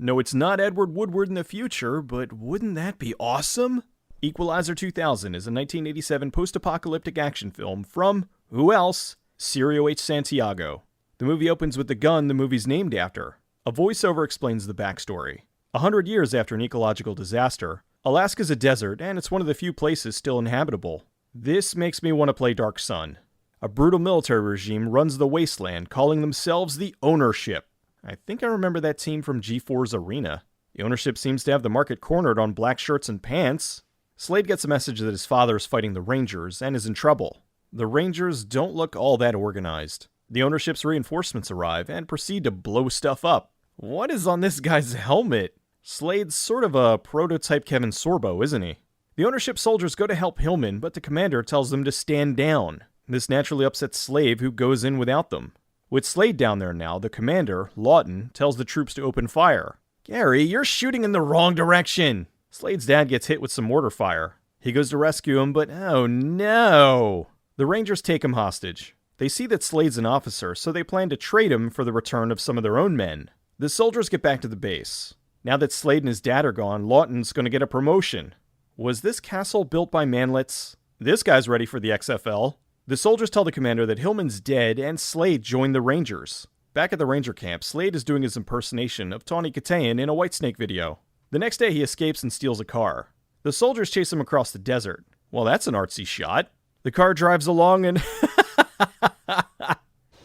No, it's not Edward Woodward in the future, but wouldn't that be awesome? Equalizer 2000 is a 1987 post-apocalyptic action film from, who else? Cirio H. Santiago. The movie opens with the gun the movie's named after. A voiceover explains the backstory. 100 years after an ecological disaster, Alaska's a desert, and it's one of the few places still inhabitable. This makes me want to play Dark Sun. A brutal military regime runs the wasteland, calling themselves the Ownership. I think I remember that team from G4's Arena. The Ownership seems to have the market cornered on black shirts and pants. Slade gets a message that his father is fighting the Rangers and is in trouble. The Rangers don't look all that organized. The Ownership's reinforcements arrive and proceed to blow stuff up. What is on this guy's helmet? Slade's sort of a prototype Kevin Sorbo, isn't he? The Ownership soldiers go to help Hillman, but the commander tells them to stand down. This naturally upsets Slade, who goes in without them. With Slade down there now, the commander, Lawton, tells the troops to open fire. Gary, you're shooting in the wrong direction! Slade's dad gets hit with some mortar fire. He goes to rescue him, but oh no! The Rangers take him hostage. They see that Slade's an officer, so they plan to trade him for the return of some of their own men. The soldiers get back to the base. Now that Slade and his dad are gone, Lawton's going to get a promotion. Was this castle built by manlets? This guy's ready for the XFL. The soldiers tell the commander that Hillman's dead and Slade joined the Rangers. Back at the Ranger camp, Slade is doing his impersonation of Tawny Kitaen in a Whitesnake video. The next day he escapes and steals a car. The soldiers chase him across the desert. Well, that's an artsy shot. The car drives along and...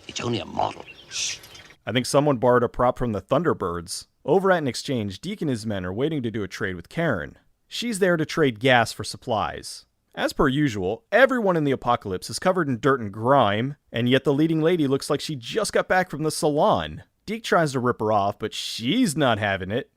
It's only a model. Shh. I think someone borrowed a prop from the Thunderbirds. Over at an exchange, Deke and his men are waiting to do a trade with Karen. She's there to trade gas for supplies. As per usual, everyone in the apocalypse is covered in dirt and grime, and yet the leading lady looks like she just got back from the salon. Deke tries to rip her off, but she's not having it.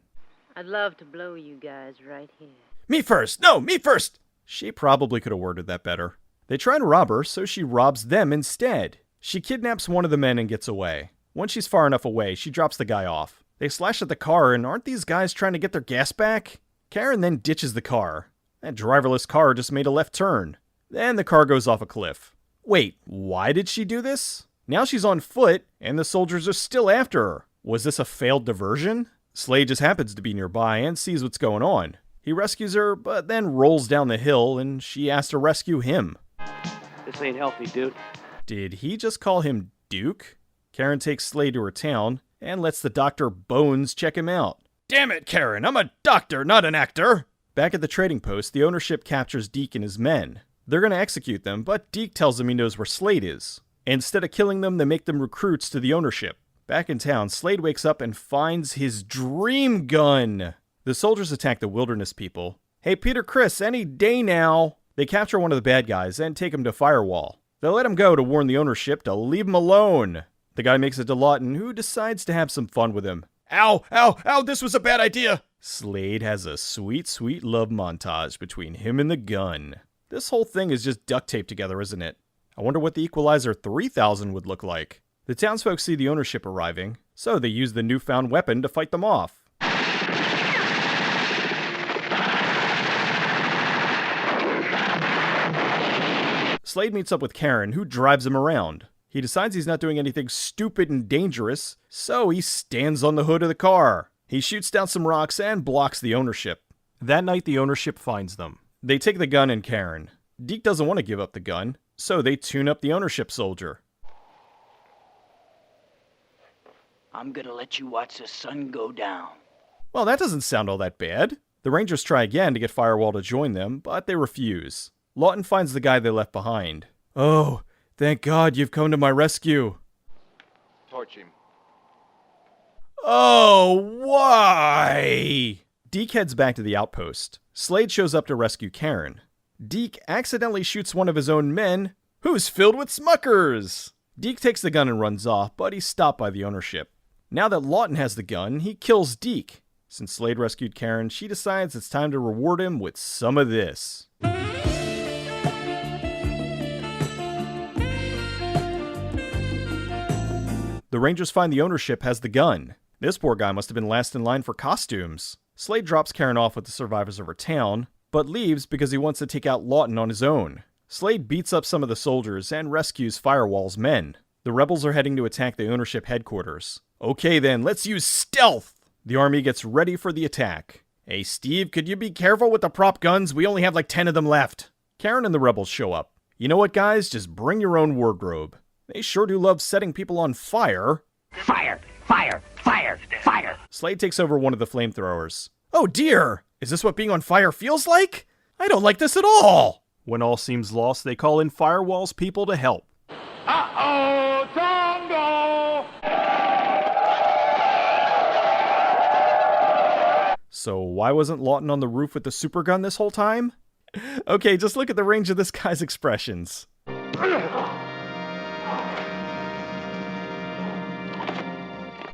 I'd love to blow you guys right here. Me first! No, me first! She probably could have worded that better. They try to rob her, so she robs them instead. She kidnaps one of the men and gets away. Once she's far enough away, she drops the guy off. They slash at the car, and aren't these guys trying to get their gas back? Karen then ditches the car. That driverless car just made a left turn. Then the car goes off a cliff. Wait, why did she do this? Now she's on foot, and the soldiers are still after her. Was this a failed diversion? Slade just happens to be nearby and sees what's going on. He rescues her, but then rolls down the hill, and she asks to rescue him. This ain't healthy, dude. Did he just call him Duke? Karen takes Slade to her town, and lets the Dr. Bones check him out. Damn it, Karen, I'm a doctor, not an actor! Back at the trading post, the Ownership captures Deke and his men. They're going to execute them, but Deke tells them he knows where Slade is. Instead of killing them, they make them recruits to the Ownership. Back in town, Slade wakes up and finds his dream gun. The soldiers attack the wilderness people. Hey, Peter Criss, any day now. They capture one of the bad guys and take him to Firewall. They let him go to warn the Ownership to leave him alone. The guy makes it to Lawton, who decides to have some fun with him. Ow, ow, ow, this was a bad idea. Slade has a sweet, sweet love montage between him and the gun. This whole thing is just duct taped together, isn't it? I wonder what the Equalizer 3000 would look like. The townsfolk see the Ownership arriving, so they use the newfound weapon to fight them off. Slade meets up with Karen, who drives him around. He decides he's not doing anything stupid and dangerous, so he stands on the hood of the car. He shoots down some rocks and blocks the Ownership. That night, the Ownership finds them. They take the gun and Karen. Deke doesn't want to give up the gun, so they tune up the Ownership soldier. I'm gonna let you watch the sun go down. Well, that doesn't sound all that bad. The Rangers try again to get Firewall to join them, but they refuse. Lawton finds the guy they left behind. Oh, thank God you've come to my rescue. Torch him. Oh, why? Deke heads back to the outpost. Slade shows up to rescue Karen. Deke accidentally shoots one of his own men, who's filled with Smuckers. Deke takes the gun and runs off, but he's stopped by the Ownership. Now that Lawton has the gun, he kills Deke. Since Slade rescued Karen, she decides it's time to reward him with some of this. The Rangers find the Ownership has the gun. This poor guy must have been last in line for costumes. Slade drops Karen off with the survivors of her town, but leaves because he wants to take out Lawton on his own. Slade beats up some of the soldiers and rescues Firewall's men. The rebels are heading to attack the Ownership headquarters. Okay then, let's use stealth! The army gets ready for the attack. Hey Steve, could you be careful with the prop guns? We only have like 10 of them left. Karen and the rebels show up. You know what, guys? Just bring your own wardrobe. They sure do love setting people on fire. Fire! Fire! Fire! Fire! Slade takes over one of the flamethrowers. Oh dear! Is this what being on fire feels like? I don't like this at all! When all seems lost, they call in Firewall's people to help. Uh-oh, Tongo! So why wasn't Lawton on the roof with the supergun this whole time? Okay, just look at the range of this guy's expressions.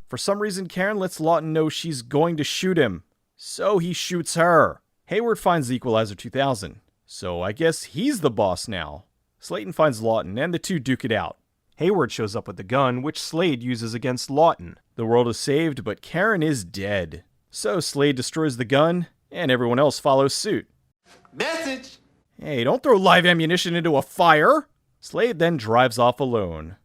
For some reason, Karen lets Lawton know she's going to shoot him. So he shoots her. Hayward finds the Equalizer 2000. So I guess he's the boss now. Slayton finds Lawton, and the two duke it out. Hayward shows up with the gun, which Slade uses against Lawton. The world is saved, but Karen is dead. So Slade destroys the gun, and everyone else follows suit. Message! Hey, don't throw live ammunition into a fire! Slade then drives off alone.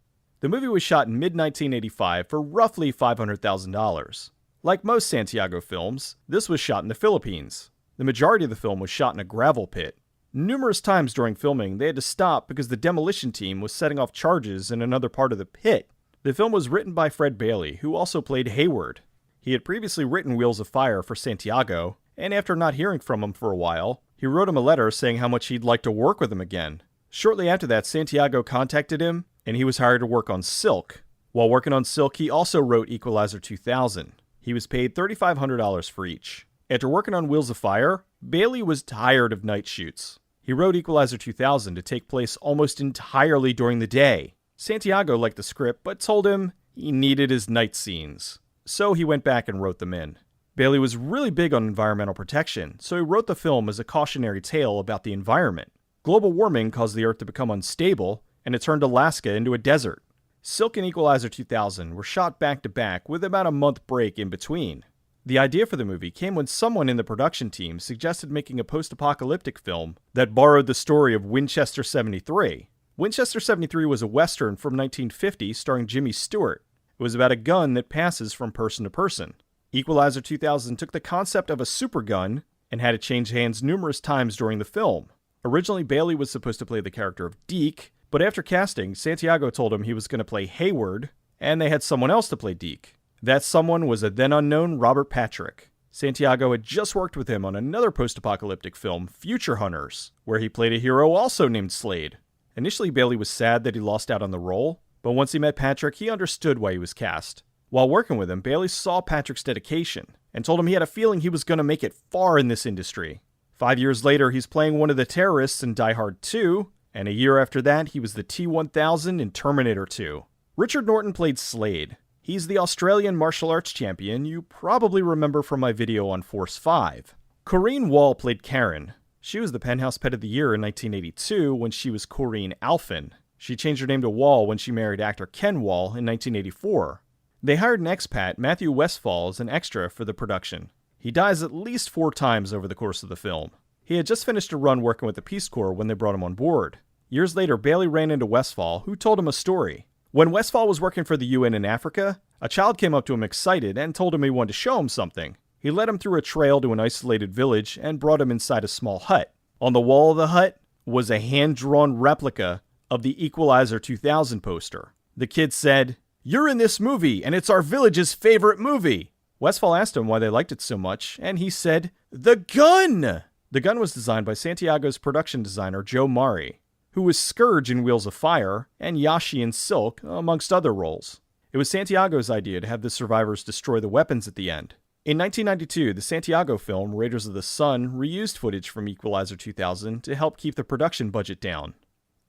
The movie was shot in mid-1985 for roughly $500,000. Like most Santiago films, this was shot in the Philippines. The majority of the film was shot in a gravel pit. Numerous times during filming, they had to stop because the demolition team was setting off charges in another part of the pit. The film was written by Fred Bailey, who also played Hayward. He had previously written Wheels of Fire for Santiago, and after not hearing from him for a while, he wrote him a letter saying how much he'd like to work with him again. Shortly after that, Santiago contacted him, and he was hired to work on Silk. While working on Silk, he also wrote Equalizer 2000. He was paid $3,500 for each. After working on Wheels of Fire, Bailey was tired of night shoots. He wrote Equalizer 2000 to take place almost entirely during the day. Santiago liked the script, but told him he needed his night scenes. So he went back and wrote them in. Bailey was really big on environmental protection, so he wrote the film as a cautionary tale about the environment. Global warming caused the Earth to become unstable, and it turned Alaska into a desert. Silk and Equalizer 2000 were shot back-to-back with about a month break in between. The idea for the movie came when someone in the production team suggested making a post-apocalyptic film that borrowed the story of Winchester 73. Winchester 73 was a western from 1950 starring Jimmy Stewart. It was about a gun that passes from person to person. Equalizer 2000 took the concept of a supergun and had it change hands numerous times during the film. Originally, Bailey was supposed to play the character of Deke, but after casting, Santiago told him he was going to play Hayward, and they had someone else to play Deke. That someone was a then unknown Robert Patrick. Santiago had just worked with him on another post-apocalyptic film, Future Hunters, where he played a hero also named Slade. Initially, Bailey was sad that he lost out on the role, but once he met Patrick, he understood why he was cast. While working with him, Bailey saw Patrick's dedication and told him he had a feeling he was going to make it far in this industry. 5 years later, he's playing one of the terrorists in Die Hard 2, and a year after that, he was the T-1000 in Terminator 2. Richard Norton played Slade. He's the Australian martial arts champion you probably remember from my video on Force 5. Corinne Wall played Karen. She was the Penthouse Pet of the Year in 1982 when she was Corinne Alphen. She changed her name to Wall when she married actor Ken Wall in 1984. They hired an expat, Matthew Westfall, as an extra for the production. He dies at least 4 times over the course of the film. He had just finished a run working with the Peace Corps when they brought him on board. Years later, Bailey ran into Westfall, who told him a story. When Westfall was working for the UN in Africa, a child came up to him excited and told him he wanted to show him something. He led him through a trail to an isolated village and brought him inside a small hut. On the wall of the hut was a hand-drawn replica of the Equalizer 2000 poster. The kid said, "You're in this movie, and it's our village's favorite movie." Westfall asked him why they liked it so much, and he said, "The gun!" The gun was designed by Santiago's production designer, Joe Mari, who was Scourge in Wheels of Fire and Yashi in Silk, amongst other roles. It was Santiago's idea to have the survivors destroy the weapons at the end. In 1992, the Santiago film Raiders of the Sun reused footage from Equalizer 2000 to help keep the production budget down.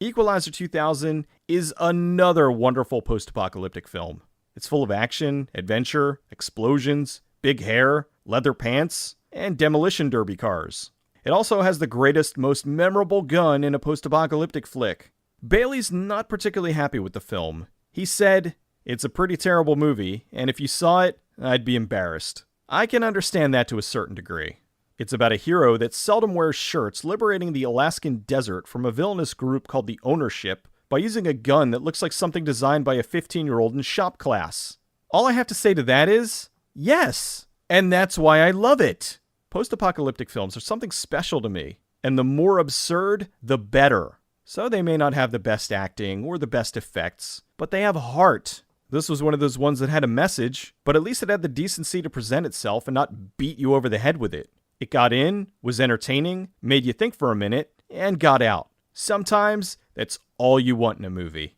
Equalizer 2000 is another wonderful post-apocalyptic film. It's full of action, adventure, explosions, big hair, leather pants, and demolition derby cars. It also has the greatest, most memorable gun in a post-apocalyptic flick. Bailey's not particularly happy with the film. He said, "It's a pretty terrible movie, and if you saw it, I'd be embarrassed." I can understand that to a certain degree. It's about a hero that seldom wears shirts liberating the Alaskan desert from a villainous group called the Ownership by using a gun that looks like something designed by a 15-year-old in shop class. All I have to say to that is, yes, And that's why I love it. Post-apocalyptic films are something special to me, and the more absurd, the better. So they may not have the best acting or the best effects, but they have heart. This was one of those ones that had a message, but at least it had the decency to present itself and not beat you over the head with it. It got in, was entertaining, made you think for a minute, and got out. Sometimes that's all you want in a movie.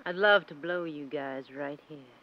I'd love to blow you guys right here.